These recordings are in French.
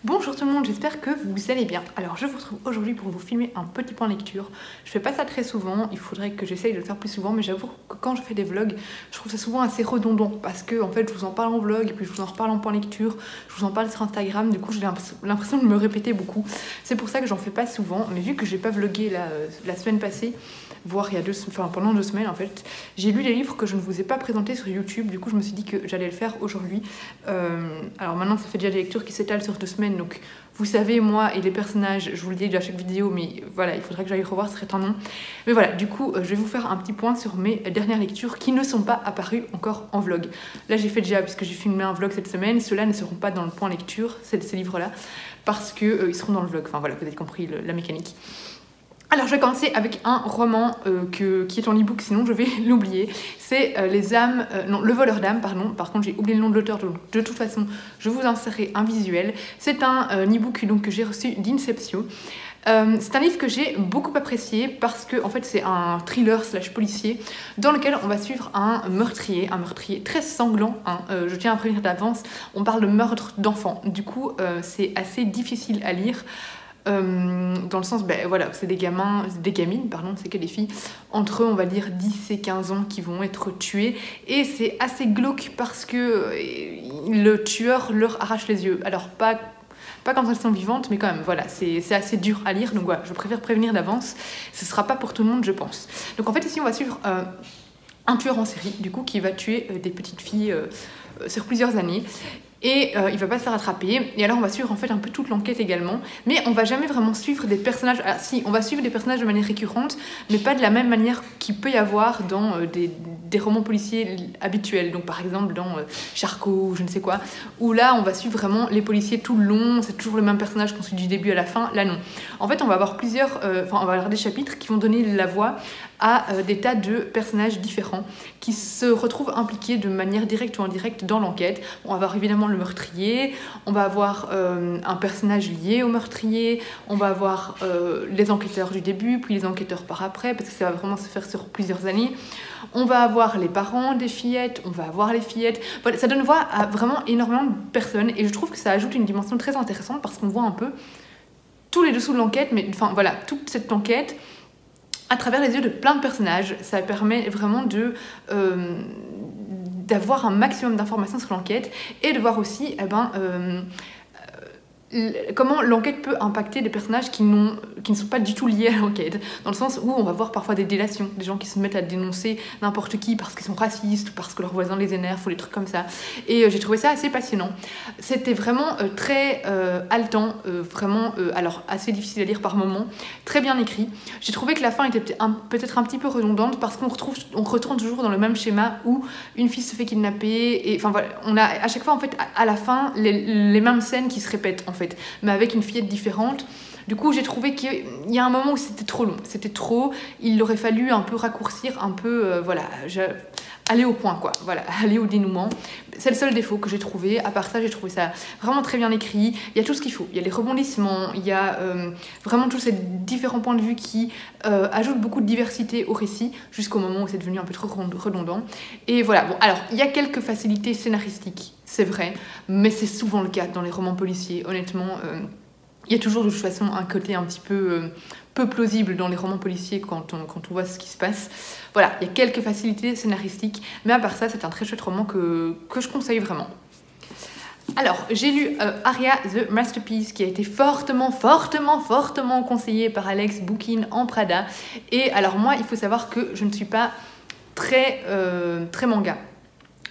Bonjour tout le monde, j'espère que vous allez bien. Alors je vous retrouve aujourd'hui pour vous filmer un petit point lecture. Je fais pas ça très souvent, il faudrait que j'essaye de le faire plus souvent, mais j'avoue que quand je fais des vlogs, je trouve ça souvent assez redondant parce que en fait je vous en parle en vlog et puis je vous en reparle en point lecture, je vous en parle sur Instagram, du coup j'ai l'impression de me répéter beaucoup. C'est pour ça que j'en fais pas souvent, mais vu que j'ai pas vlogué la semaine passée, voire pendant 2 semaines en fait, j'ai lu les livres que je ne vous ai pas présentés sur YouTube, du coup je me suis dit que j'allais le faire aujourd'hui. Alors maintenant ça fait déjà des lectures qui s'étalent sur 2 semaines, donc vous savez, moi et les personnages, je vous le dis à chaque vidéo, mais voilà, il faudrait que j'aille revoir, ce serait un nom. Mais voilà, du coup, je vais vous faire un petit point sur mes dernières lectures qui ne sont pas apparues encore en vlog. Là, j'ai fait déjà, puisque j'ai filmé un vlog cette semaine, ceux-là ne seront pas dans le point lecture, ces livres-là, parce qu'ils seront dans le vlog. Enfin voilà, vous avez compris la mécanique. Alors je vais commencer avec un roman qui est en e-book, sinon je vais l'oublier. C'est Le voleur d'âme, pardon. Par contre j'ai oublié le nom de l'auteur, donc de toute façon je vous insérerai un visuel. C'est un e-book que j'ai reçu d'Inceptio. C'est un livre que j'ai beaucoup apprécié parce que en fait c'est un thriller / policier dans lequel on va suivre un meurtrier très sanglant, hein. Je tiens à prévenir d'avance, on parle de meurtre d'enfants, du coup c'est assez difficile à lire. Dans le sens, voilà, c'est des gamines, pardon, c'est que des filles, entre on va dire 10 et 15 ans qui vont être tuées, et c'est assez glauque parce que le tueur leur arrache les yeux. Alors pas quand elles sont vivantes, mais quand même, voilà, c'est assez dur à lire, donc voilà, je préfère prévenir d'avance, ce sera pas pour tout le monde, je pense. Donc en fait ici on va suivre un tueur en série, du coup, qui va tuer des petites filles sur plusieurs années. Et il va pas se faire attraper, et alors on va suivre en fait un peu toute l'enquête également, mais on va jamais vraiment suivre des personnages. Alors si, on va suivre des personnages de manière récurrente, mais pas de la même manière qu'il peut y avoir dans des romans policiers habituels, donc par exemple dans Charcot ou je ne sais quoi, où là on va suivre vraiment les policiers tout le long, c'est toujours le même personnage qu'on suit du début à la fin. Là non, en fait on va avoir on va avoir des chapitres qui vont donner la voix à des tas de personnages différents qui se retrouvent impliqués de manière directe ou indirecte dans l'enquête. On va avoir évidemment le meurtrier, on va avoir un personnage lié au meurtrier, on va avoir les enquêteurs du début, puis les enquêteurs par après, parce que ça va vraiment se faire sur plusieurs années. On va avoir les parents des fillettes, on va avoir les fillettes. Voilà, ça donne voix à vraiment énormément de personnes, et je trouve que ça ajoute une dimension très intéressante parce qu'on voit un peu tous les dessous de l'enquête, mais enfin voilà, toute cette enquête à travers les yeux de plein de personnages. Ça permet vraiment d'avoir un maximum d'informations sur l'enquête et de voir aussi comment l'enquête peut impacter des personnages qui ne sont pas du tout liés à l'enquête, dans le sens où on va voir parfois des délations, des gens qui se mettent à dénoncer n'importe qui parce qu'ils sont racistes ou parce que leurs voisins les énervent ou des trucs comme ça, et j'ai trouvé ça assez passionnant. C'était vraiment très haletant, alors assez difficile à lire par moments, très bien écrit. J'ai trouvé que la fin était peut-être un petit peu redondante parce qu'on retourne toujours dans le même schéma où une fille se fait kidnapper, et enfin voilà, on a à chaque fois en fait à la fin les mêmes scènes qui se répètent en fait, mais avec une fillette différente. Du coup, j'ai trouvé qu'il y a un moment où c'était trop long, c'était trop, il aurait fallu un peu raccourcir, un peu, aller au point, quoi, voilà, aller au dénouement. C'est le seul défaut que j'ai trouvé. À part ça, j'ai trouvé ça vraiment très bien écrit. Il y a tout ce qu'il faut, il y a les rebondissements, il y a vraiment tous ces différents points de vue qui ajoutent beaucoup de diversité au récit, jusqu'au moment où c'est devenu un peu trop redondant. Et voilà, bon, alors, il y a quelques facilités scénaristiques, c'est vrai, mais c'est souvent le cas dans les romans policiers, honnêtement. Il y a toujours de toute façon un côté un petit peu plausible dans les romans policiers quand on voit ce qui se passe. Voilà, il y a quelques facilités scénaristiques, mais à part ça, c'est un très chouette roman que je conseille vraiment. Alors, j'ai lu Aria the Masterpiece, qui a été fortement conseillé par Alex Bookin en Prada. Et alors moi, il faut savoir que je ne suis pas très manga.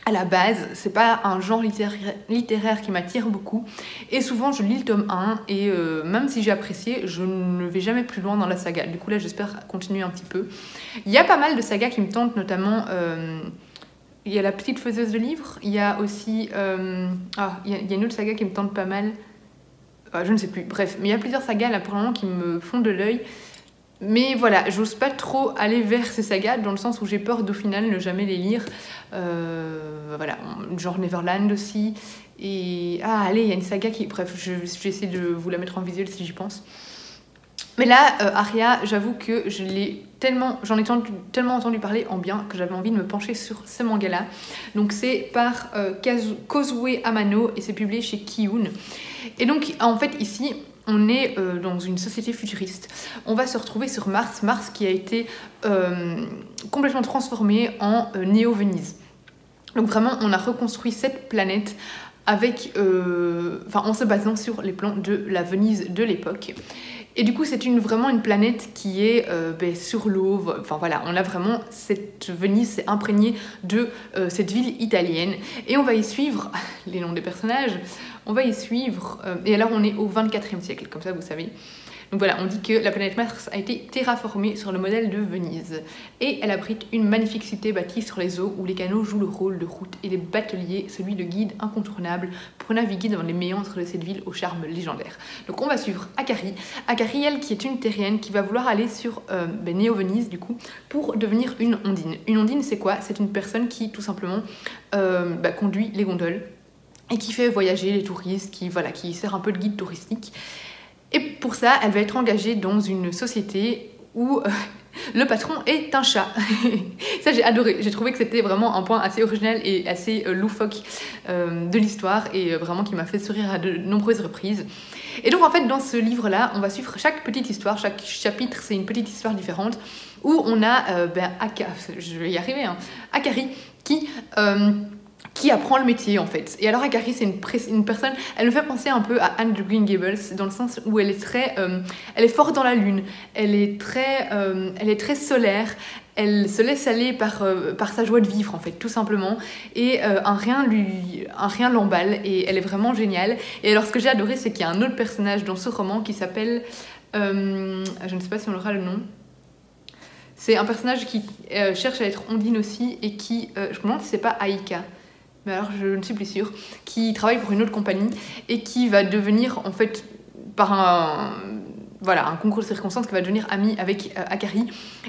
À la base, c'est pas un genre littéraire qui m'attire beaucoup, et souvent je lis le tome 1 et même si j'ai apprécié, je ne vais jamais plus loin dans la saga. Du coup là j'espère continuer un petit peu. Il y a pas mal de sagas qui me tentent, notamment il y a La Petite Faiseuse de Livres, il y a aussi il y a une autre saga qui me tente pas mal, je ne sais plus, bref, mais il y a plusieurs sagas là pour le moment qui me font de l'œil. Mais voilà, j'ose pas trop aller vers ces sagas dans le sens où j'ai peur d'au final ne jamais les lire. Voilà, genre Neverland aussi. Et allez, il y a une saga qui... Bref, je vais essayer de vous la mettre en visuel si j'y pense. Mais là, Aria, j'avoue que j'en ai tellement entendu parler en bien que j'avais envie de me pencher sur ce manga-là. Donc c'est par Kozue Amano et c'est publié chez Kiun. Et donc en fait ici, on est dans une société futuriste. On va se retrouver sur Mars, Mars qui a été complètement transformé en Néo-Venise. Donc vraiment, on a reconstruit cette planète avec, en se basant sur les plans de la Venise de l'époque. Et du coup, c'est vraiment une planète qui est sur l'eau. Enfin voilà, on a vraiment cette Venise, c'est imprégné de cette ville italienne. Et on va y suivre les noms des personnages. On va y suivre. Et alors, on est au 24e siècle, comme ça, vous savez. Donc voilà, on dit que la planète Mars a été terraformée sur le modèle de Venise. Et elle abrite une magnifique cité bâtie sur les eaux où les canaux jouent le rôle de route et les bateliers celui de guide incontournable pour naviguer dans les méandres de cette ville au charme légendaire. Donc on va suivre Akari. Akari, elle, qui est une terrienne qui va vouloir aller sur Néo-Venise, du coup, pour devenir une ondine. Une ondine, c'est quoi? C'est une personne qui, tout simplement, conduit les gondoles et qui fait voyager les touristes, qui sert un peu de guide touristique. Et pour ça, elle va être engagée dans une société où le patron est un chat. Ça, j'ai adoré. J'ai trouvé que c'était vraiment un point assez original et assez loufoque de l'histoire et vraiment qui m'a fait sourire à de nombreuses reprises. Et donc, en fait, dans ce livre-là, on va suivre chaque petite histoire. Chaque chapitre, c'est une petite histoire différente où on a je vais y arriver, hein, Akari qui apprend le métier en fait. Et alors Akari, c'est une personne, elle me fait penser un peu à Anne de Green Gables dans le sens où elle est forte dans la lune, elle est très solaire, elle se laisse aller par sa joie de vivre en fait, tout simplement, et un rien l'emballe et elle est vraiment géniale. Et alors ce que j'ai adoré, c'est qu'il y a un autre personnage dans ce roman qui s'appelle, je ne sais pas si on aura le nom. C'est un personnage qui cherche à être ondine aussi et qui, je me demande si c'est pas Aika, mais alors je ne suis plus sûre, qui travaille pour une autre compagnie et qui va devenir en fait par un concours de circonstances qui va devenir amie avec Akari.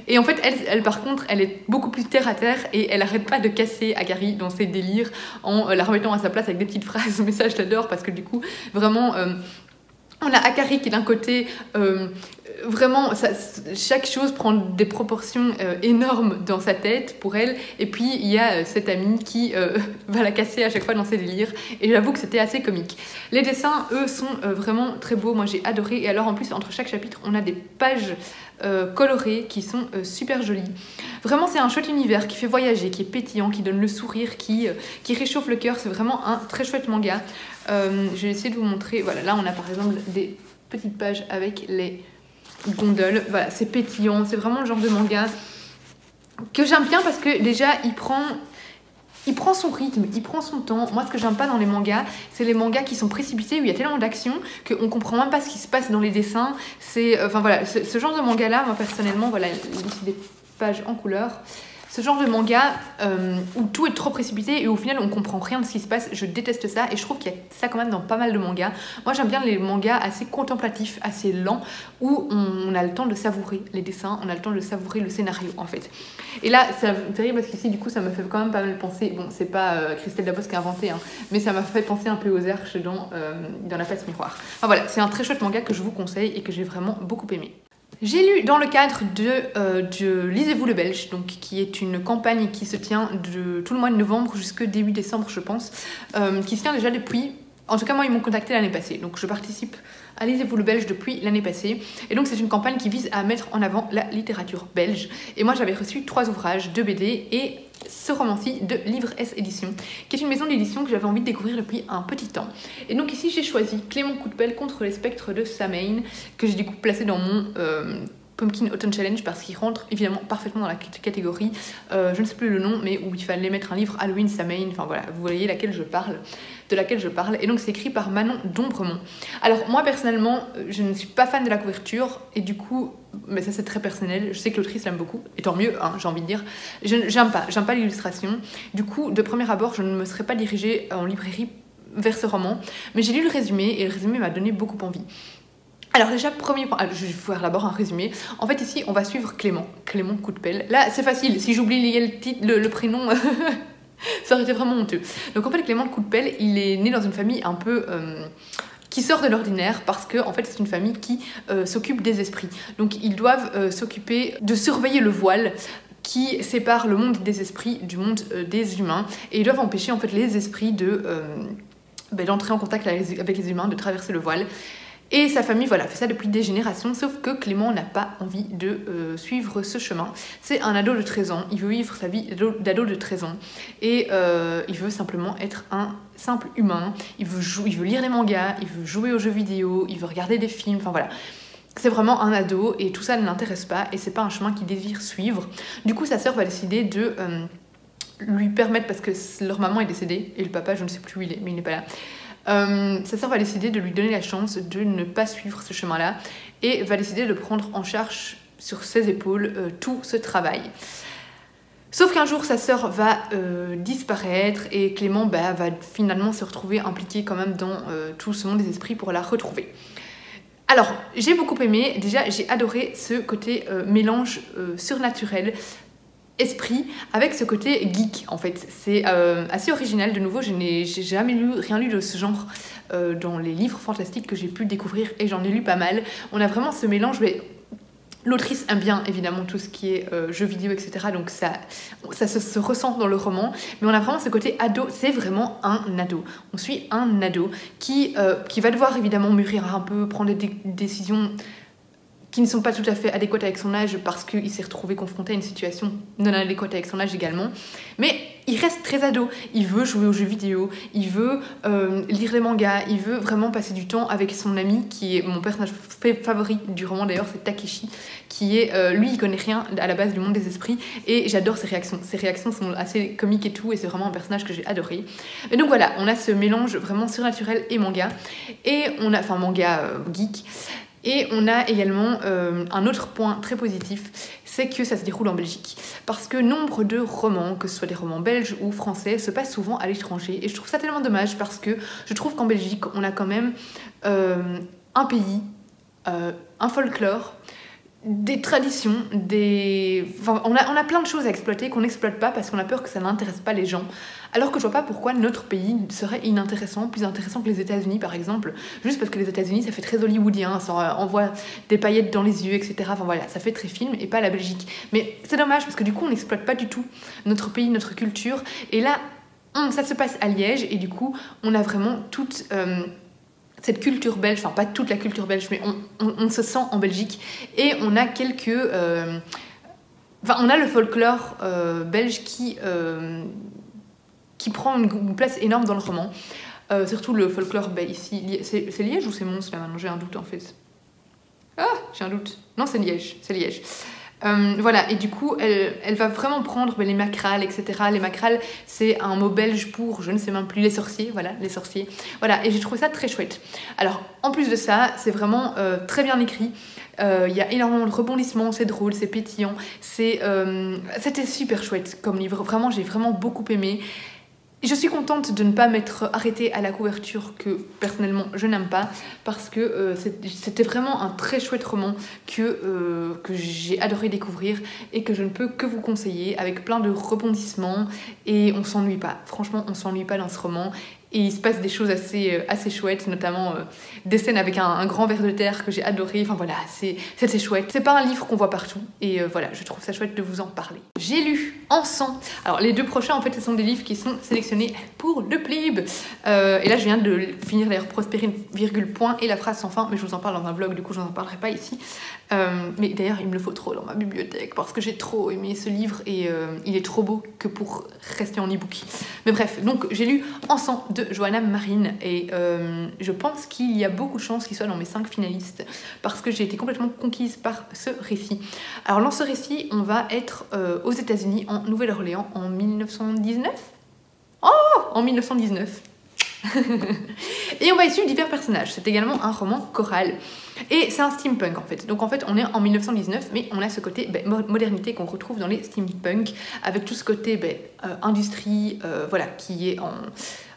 Et en fait elle par contre elle est beaucoup plus terre à terre et elle arrête pas de casser Akari dans ses délires en la remettant à sa place avec des petites phrases. Mais ça je l'adore parce que du coup vraiment on a Akari qui d'un côté vraiment chaque chose prend des proportions énormes dans sa tête pour elle, et puis il y a cette amie qui va la casser à chaque fois dans ses délires, et j'avoue que c'était assez comique. Les dessins, eux, sont vraiment très beaux, moi j'ai adoré. Et alors en plus entre chaque chapitre on a des pages colorées qui sont super jolies. Vraiment c'est un chouette univers qui fait voyager, qui est pétillant, qui donne le sourire, qui réchauffe le cœur. C'est vraiment un très chouette manga. Je vais essayer de vous montrer. Voilà, là on a par exemple des petites pages avec les gondoles. Voilà, c'est pétillant, c'est vraiment le genre de manga que j'aime bien parce que déjà il prend son rythme, il prend son temps. Moi ce que j'aime pas dans les mangas, c'est les mangas qui sont précipités où il y a tellement d'action qu'on comprend même pas ce qui se passe dans les dessins. C'est ce genre de manga là, moi personnellement, voilà ici des pages en couleur. Ce genre de manga où tout est trop précipité et au final on comprend rien de ce qui se passe, je déteste ça. Et je trouve qu'il y a ça quand même dans pas mal de mangas. Moi j'aime bien les mangas assez contemplatifs, assez lents, où on a le temps de savourer les dessins, on a le temps de savourer le scénario en fait. Et là c'est terrible parce qu'ici du coup ça me fait quand même pas mal penser, bon c'est pas Christelle Dabos qui a inventé, hein, mais ça m'a fait penser un peu aux Herches dans La Place Miroir. Enfin voilà, c'est un très chouette manga que je vous conseille et que j'ai vraiment beaucoup aimé. J'ai lu dans le cadre de Lisez-vous le Belge, donc, qui est une campagne qui se tient de tout le mois de novembre jusqu'au début décembre, je pense, qui se tient déjà depuis... En tout cas, moi, ils m'ont contacté l'année passée, donc je participe à Lisez-vous le Belge depuis l'année passée. Et donc, c'est une campagne qui vise à mettre en avant la littérature belge. Et moi, j'avais reçu 3 ouvrages, 2 BD et ce roman-ci de Livre S Édition, qui est une maison d'édition que j'avais envie de découvrir depuis un petit temps. Et donc ici, j'ai choisi Clément Coup-de-Pelle contre les spectres de Samhain, que j'ai du coup placé dans mon Pumpkin Autumn Challenge parce qu'il rentre évidemment parfaitement dans la catégorie, je ne sais plus le nom, mais où il fallait mettre un livre Halloween Samhain, enfin voilà, vous voyez de laquelle je parle. Et donc c'est écrit par Manon Dombremont. Alors moi personnellement, je ne suis pas fan de la couverture et du coup, mais ça c'est très personnel, je sais que l'autrice l'aime beaucoup, et tant mieux, hein, j'ai envie de dire. J'aime pas l'illustration. Du coup, de premier abord, je ne me serais pas dirigée en librairie vers ce roman, mais j'ai lu le résumé et le résumé m'a donné beaucoup envie. Alors déjà, premier point, je vais faire d'abord un résumé. En fait ici, on va suivre Clément Coup-de-Pelle. Là, c'est facile, si j'oublie le prénom, ça aurait été vraiment honteux. Donc en fait, Clément Coup-de-Pelle, il est né dans une famille un peu... qui sort de l'ordinaire parce que en fait c'est une famille qui s'occupe des esprits. Donc ils doivent s'occuper de surveiller le voile qui sépare le monde des esprits du monde des humains, et ils doivent empêcher en fait les esprits d'entrer en contact avec les humains, de traverser le voile. Et sa famille, voilà, fait ça depuis des générations, sauf que Clément n'a pas envie de suivre ce chemin. C'est un ado de 13 ans, il veut vivre sa vie d'ado de 13 ans, et il veut simplement être un simple humain. Il veut lire les mangas, il veut jouer aux jeux vidéo, il veut regarder des films, enfin voilà. C'est vraiment un ado, et tout ça ne l'intéresse pas, et c'est pas un chemin qu'il désire suivre. Du coup, sa sœur va décider de lui permettre, parce que leur maman est décédée, et le papa, je ne sais plus où il est, mais il n'est pas là. Sa sœur va décider de lui donner la chance de ne pas suivre ce chemin-là et va décider de prendre en charge sur ses épaules tout ce travail. Sauf qu'un jour, sa sœur va disparaître et Clément va finalement se retrouver impliqué quand même dans tout ce monde des esprits pour la retrouver. Alors, j'ai beaucoup aimé, déjà j'ai adoré ce côté mélange surnaturel, esprit, avec ce côté geek en fait. C'est assez original, de nouveau, j'ai jamais rien lu de ce genre dans les livres fantastiques que j'ai pu découvrir, et j'en ai lu pas mal. On a vraiment ce mélange, mais l'autrice aime bien évidemment tout ce qui est jeux vidéo, etc. Donc ça se ressent dans le roman, mais on a vraiment ce côté ado, c'est vraiment un ado. On suit un ado qui va devoir évidemment mûrir un peu, prendre des décisions qui ne sont pas tout à fait adéquates avec son âge parce qu'il s'est retrouvé confronté à une situation non adéquate avec son âge également. Mais il reste très ado, il veut jouer aux jeux vidéo, il veut lire les mangas, il veut vraiment passer du temps avec son ami qui est mon personnage favori du roman d'ailleurs, c'est Takeshi, qui est, lui il connaît rien à la base du monde des esprits, et j'adore ses réactions. Ses réactions sont assez comiques et tout, et c'est vraiment un personnage que j'ai adoré. Et donc voilà, on a ce mélange vraiment surnaturel et manga, et on a, enfin manga geek. Et on a également un autre point très positif, c'est que ça se déroule en Belgique. Parce que nombre de romans, que ce soit des romans belges ou français, se passent souvent à l'étranger. Et je trouve ça tellement dommage parce que je trouve qu'en Belgique, on a quand même un pays, un folklore, des traditions, enfin, on a plein de choses à exploiter qu'on n'exploite pas parce qu'on a peur que ça n'intéresse pas les gens. Alors que je vois pas pourquoi notre pays serait inintéressant, plus intéressant que les États-Unis par exemple, juste parce que les États-Unis ça fait très hollywoodien, ça envoie des paillettes dans les yeux, etc. Enfin voilà, ça fait très film, et pas la Belgique. Mais c'est dommage parce que du coup on n'exploite pas du tout notre pays, notre culture. Et là, ça se passe à Liège, et du coup on a vraiment toute cette culture belge, enfin pas toute la culture belge, mais on se sent en Belgique, et on a quelques... Enfin, on a le folklore belge qui prend une place énorme dans le roman. Surtout le folklore ici. C'est Liège ou c'est Mons là maintenant? J'ai un doute en fait. Ah, j'ai un doute. Non, c'est Liège. C'est Liège. Voilà, et du coup, elle va vraiment prendre les macrales, etc. Les macrales, c'est un mot belge pour, je ne sais même plus, les sorciers. Voilà, les sorciers. Voilà, et j'ai trouvé ça très chouette. Alors, en plus de ça, c'est vraiment très bien écrit. Il y a énormément de rebondissements, c'est drôle, c'est pétillant. C'était super chouette comme livre. Vraiment, j'ai vraiment beaucoup aimé. Je suis contente de ne pas m'être arrêtée à la couverture que personnellement je n'aime pas, parce que c'était vraiment un très chouette roman que j'ai adoré découvrir et que je ne peux que vous conseiller, avec plein de rebondissements, et on s'ennuie pas. Franchement, on s'ennuie pas dans ce roman. Et il se passe des choses assez chouettes, notamment des scènes avec un grand ver de terre que j'ai adoré. Enfin voilà, c'était chouette. C'est pas un livre qu'on voit partout. Et voilà, je trouve ça chouette de vous en parler. J'ai lu En sang. Alors les deux prochains, en fait, ce sont des livres qui sont sélectionnés pour le Plib. Et là, je viens de finir d'ailleurs Prospérer, virgule, point et la phrase sans fin. Mais je vous en parle dans un vlog, du coup, je n'en parlerai pas ici. Mais d'ailleurs, il me le faut trop dans ma bibliothèque parce que j'ai trop aimé ce livre et il est trop beau que pour rester en e-book. Mais bref, donc j'ai lu En sang de Johanna Marine, et je pense qu'il y a beaucoup de chances qu'il soit dans mes 5 finalistes parce que j'ai été complètement conquise par ce récit. Alors dans ce récit, on va être aux États-Unis, en Nouvelle-Orléans, en 1919. Oh, en 1919. Et on va y suivre divers personnages. C'est également un roman choral. Et c'est un steampunk en fait. Donc en fait on est en 1919, mais on a ce côté modernité qu'on retrouve dans les steampunk, avec tout ce côté industrie, voilà, qui est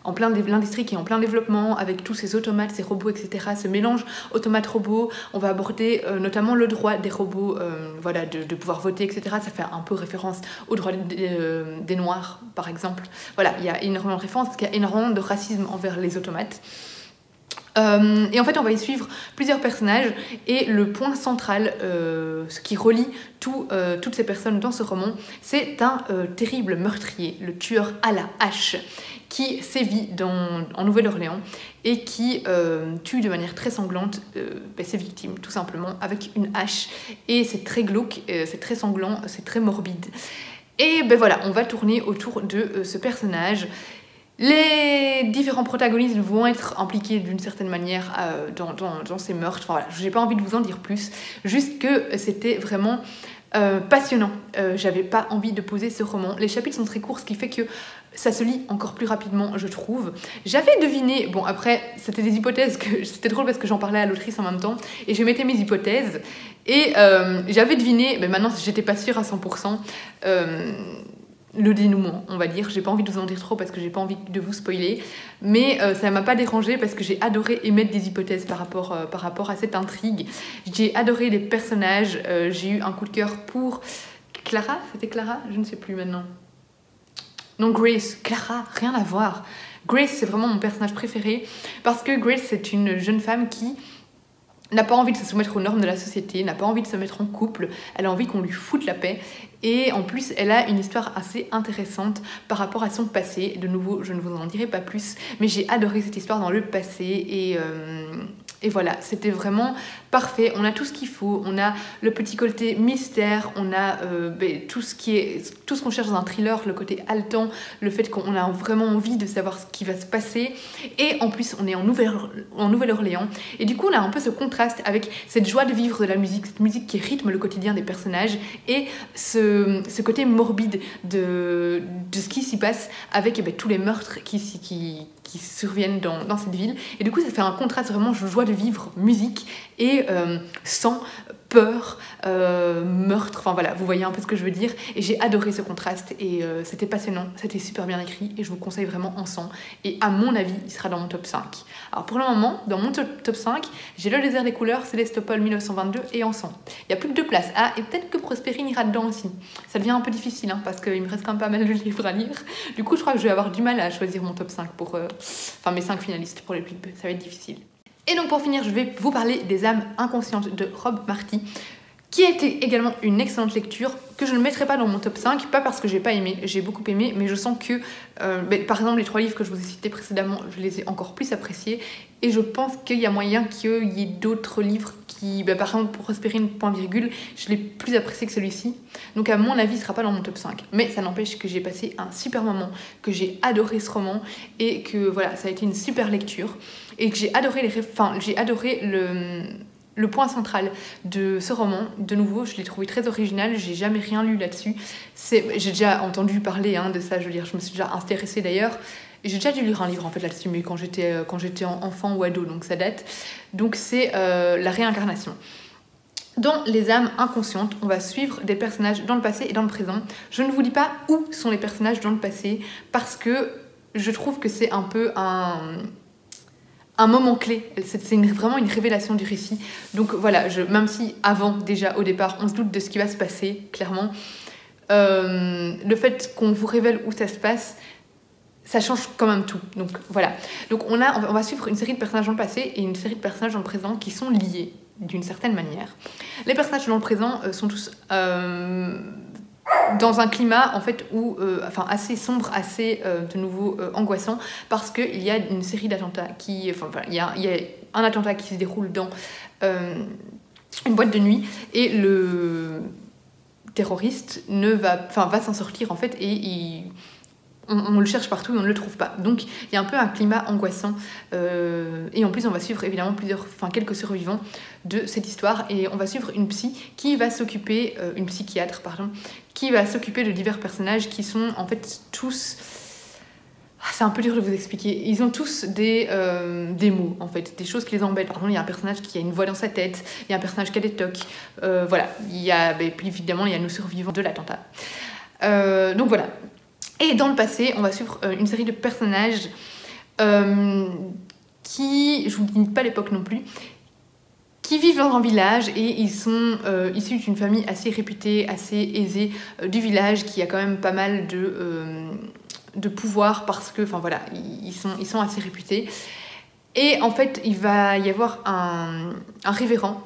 en plein l'industrie qui est en plein développement, avec tous ces automates, ces robots, etc. Ce mélange automate-robot. On va aborder notamment le droit des robots, voilà, de pouvoir voter, etc. Ça fait un peu référence au droit des Noirs, par exemple. Voilà, il y a énormément de références, parce qu'il y a énormément de racisme envers les automates. Et en fait, on va y suivre plusieurs personnages et le point central, ce qui relie toutes ces personnes dans ce roman, c'est un terrible meurtrier, le tueur à la hache, qui sévit en Nouvelle-Orléans et qui tue de manière très sanglante ses victimes, tout simplement, avec une hache. Et c'est très glauque, c'est très sanglant, c'est très morbide. Et ben voilà, on va tourner autour de ce personnage. Les différents protagonistes vont être impliqués d'une certaine manière dans ces meurtres. Enfin, voilà, j'ai pas envie de vous en dire plus, juste que c'était vraiment passionnant. J'avais pas envie de poser ce roman. Les chapitres sont très courts, ce qui fait que ça se lit encore plus rapidement, je trouve. J'avais deviné, bon après, c'était des hypothèses, c'était drôle parce que j'en parlais à l'autrice en même temps, et je mettais mes hypothèses, et j'avais deviné, mais maintenant j'étais pas sûre à 100%, le dénouement, on va dire. J'ai pas envie de vous en dire trop parce que j'ai pas envie de vous spoiler, mais ça m'a pas dérangé parce que j'ai adoré émettre des hypothèses par rapport à cette intrigue. J'ai adoré les personnages, j'ai eu un coup de cœur pour Clara, c'était Clara? Je ne sais plus maintenant. Non, Grace, Clara, rien à voir. Grace, c'est vraiment mon personnage préféré parce que Grace, c'est une jeune femme qui n'a pas envie de se soumettre aux normes de la société, n'a pas envie de se mettre en couple, elle a envie qu'on lui foute la paix. Et en plus, elle a une histoire assez intéressante par rapport à son passé. De nouveau, je ne vous en dirai pas plus, mais j'ai adoré cette histoire dans le passé. Et voilà, c'était vraiment parfait. On a tout ce qu'il faut. On a le petit côté mystère, on a tout ce qu'on cherche dans un thriller, le côté haletant, le fait qu'on a vraiment envie de savoir ce qui va se passer. Et en plus, on est en Nouvelle-Orléans. Et du coup, on a un peu ce contraste avec cette joie de vivre de la musique, cette musique qui rythme le quotidien des personnages, et ce côté morbide de ce qui s'y passe avec tous les meurtres qui surviennent dans cette ville. Et du coup, ça fait un contraste vraiment joie de vivre, musique et sang, peur, meurtre, enfin voilà, vous voyez un peu ce que je veux dire. Et j'ai adoré ce contraste et c'était passionnant, c'était super bien écrit et je vous conseille vraiment Encens. Et à mon avis, il sera dans mon top 5. Alors pour le moment, dans mon top 5, j'ai Le désert des couleurs, Célestopol 1922 et Encens. Il n'y a plus que 2 places. Ah, et peut-être que Prospérine ira dedans aussi. Ça devient un peu difficile hein, parce qu'il me reste quand même pas mal de livres à lire. Du coup, je crois que je vais avoir du mal à choisir mon top 5 pour... Enfin, mes 5 finalistes pour les plus... Ça va être difficile. Et donc pour finir, je vais vous parler des âmes inconscientes de Rob Marty, qui a été également une excellente lecture, que je ne mettrai pas dans mon top 5, pas parce que j'ai pas aimé, j'ai beaucoup aimé, mais je sens que, par exemple, les 3 livres que je vous ai cités précédemment, je les ai encore plus appréciés, et je pense qu'il y a moyen qu'il y ait d'autres livres qui, par exemple, pour Prospérine, point virgule, je l'ai plus apprécié que celui-ci, donc à mon avis, il sera pas dans mon top 5, mais ça n'empêche que j'ai passé un super moment, que j'ai adoré ce roman, et que voilà, ça a été une super lecture, et que j'ai adoré le point central de ce roman. De nouveau, je l'ai trouvé très original, j'ai jamais rien lu là-dessus. J'ai déjà entendu parler de ça, je veux dire, je me suis déjà intéressée d'ailleurs. J'ai déjà dû lire un livre en fait là-dessus, mais quand j'étais enfant ou ado, donc ça date. Donc c'est la réincarnation. Dans Les âmes inconscientes, on va suivre des personnages dans le passé et dans le présent. Je ne vous dis pas où sont les personnages dans le passé, parce que je trouve que c'est un peu un moment clé, c'est vraiment une révélation du récit. Donc voilà, même si avant, déjà au départ, on se doute de ce qui va se passer, clairement, le fait qu'on vous révèle où ça se passe, ça change quand même tout. Donc voilà. Donc on va suivre une série de personnages dans le passé et une série de personnages dans le présent qui sont liés d'une certaine manière. Les personnages dans le présent sont tous dans un climat en fait où, assez sombre, assez de nouveau angoissant, parce qu'il y a une série d'attentats il y a un attentat qui se déroule dans une boîte de nuit, et le terroriste va s'en sortir en fait, et on le cherche partout et on ne le trouve pas. Donc il y a un peu un climat angoissant, et en plus on va suivre évidemment quelques survivants de cette histoire, et on va suivre une psychiatre qui va s'occuper de divers personnages qui sont en fait tous... C'est un peu dur de vous expliquer. Ils ont tous des mots, en fait, des choses qui les embêtent. Par exemple, il y a un personnage qui a une voix dans sa tête, il y a un personnage qui a des tocs. Voilà. Puis évidemment, il y a nos survivants de l'attentat. Donc voilà. Et dans le passé, on va suivre une série de personnages qui, je vous dis pas l'époque non plus, qui vivent dans un village, et ils sont issus d'une famille assez réputée, assez aisée du village, qui a quand même pas mal de pouvoir, parce que, ils sont assez réputés. Et en fait, il va y avoir un révérend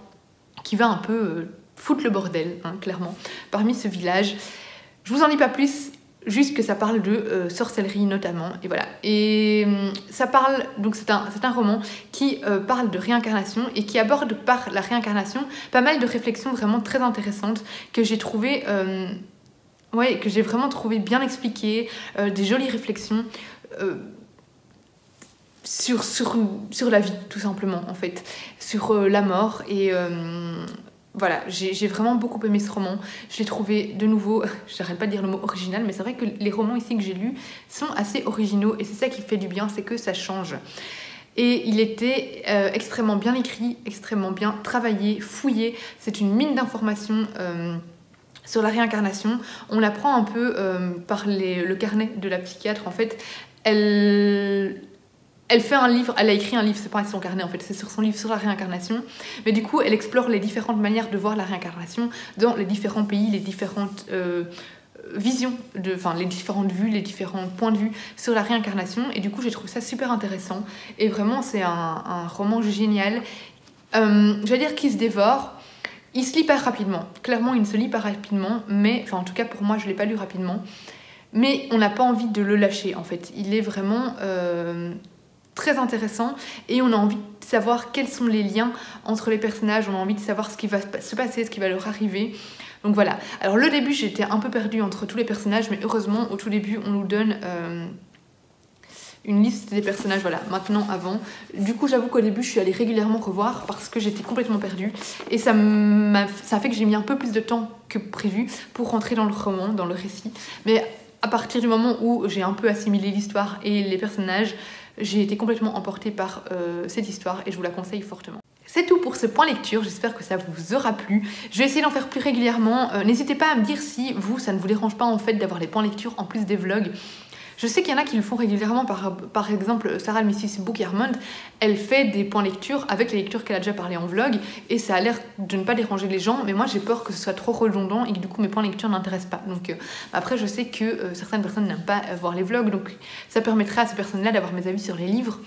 qui va un peu foutre le bordel, hein, clairement, parmi ce village. Je vous en dis pas plus, juste que ça parle de sorcellerie notamment, et voilà. Et ça parle, donc c'est un roman qui parle de réincarnation et qui aborde par la réincarnation pas mal de réflexions vraiment très intéressantes que j'ai trouvées, que j'ai vraiment trouvé bien expliquées, des jolies réflexions sur la vie, tout simplement, en fait, sur la mort et... voilà, j'ai vraiment beaucoup aimé ce roman. Je l'ai trouvé de nouveau, j'arrête pas de dire le mot original, mais c'est vrai que les romans ici que j'ai lus sont assez originaux et c'est ça qui fait du bien, c'est que ça change. Et il était extrêmement bien écrit, extrêmement bien travaillé, fouillé. C'est une mine d'informations sur la réincarnation. On apprend un peu par le carnet de la psychiatre. En fait, elle fait un livre, elle a écrit un livre, c'est pas son carnet en fait, c'est sur son livre sur la réincarnation. Mais du coup, elle explore les différentes manières de voir la réincarnation dans les différents pays, les différentes visions, les différentes vues, les différents points de vue sur la réincarnation. Et du coup, j'ai trouvé ça super intéressant. Et vraiment, c'est un roman génial. Je vais dire qu'il se dévore. Il se lit pas rapidement. Clairement, il ne se lit pas rapidement. Mais, enfin, en tout cas, pour moi, je l'ai pas lu rapidement. Mais on n'a pas envie de le lâcher, en fait. Il est vraiment... très intéressant et on a envie de savoir quels sont les liens entre les personnages, on a envie de savoir ce qui va se passer, ce qui va leur arriver. Donc voilà. Alors le début, j'étais un peu perdue entre tous les personnages, mais heureusement, au tout début, on nous donne une liste des personnages, voilà, maintenant, avant. Du coup, j'avoue qu'au début, je suis allée régulièrement revoir parce que j'étais complètement perdue et ça a fait que j'ai mis un peu plus de temps que prévu pour rentrer dans le roman, dans le récit. Mais à partir du moment où j'ai un peu assimilé l'histoire et les personnages, j'ai été complètement emportée par cette histoire et je vous la conseille fortement. C'est tout pour ce point lecture, j'espère que ça vous aura plu. Je vais essayer d'en faire plus régulièrement. N'hésitez pas à me dire si vous, ça ne vous dérange pas en fait d'avoir les points lecture en plus des vlogs. Je sais qu'il y en a qui le font régulièrement, par exemple Sarah Mrs. Book Yarmond, elle fait des points lecture avec les lectures qu'elle a déjà parlé en vlog et ça a l'air de ne pas déranger les gens, mais moi j'ai peur que ce soit trop redondant et que du coup mes points lecture n'intéressent pas. Donc après je sais que certaines personnes n'aiment pas voir les vlogs, donc ça permettrait à ces personnes-là d'avoir mes avis sur les livres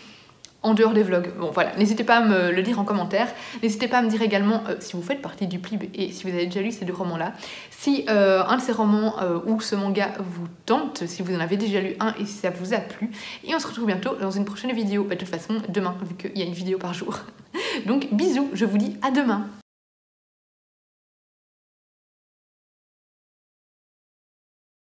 en dehors des vlogs. Bon voilà, n'hésitez pas à me le dire en commentaire. N'hésitez pas à me dire également si vous faites partie du Plib et si vous avez déjà lu ces deux romans-là. Si un de ces romans ou ce manga vous tente, si vous en avez déjà lu un et si ça vous a plu. Et on se retrouve bientôt dans une prochaine vidéo. De toute façon, demain, vu qu'il y a une vidéo par jour. Donc bisous, je vous dis à demain.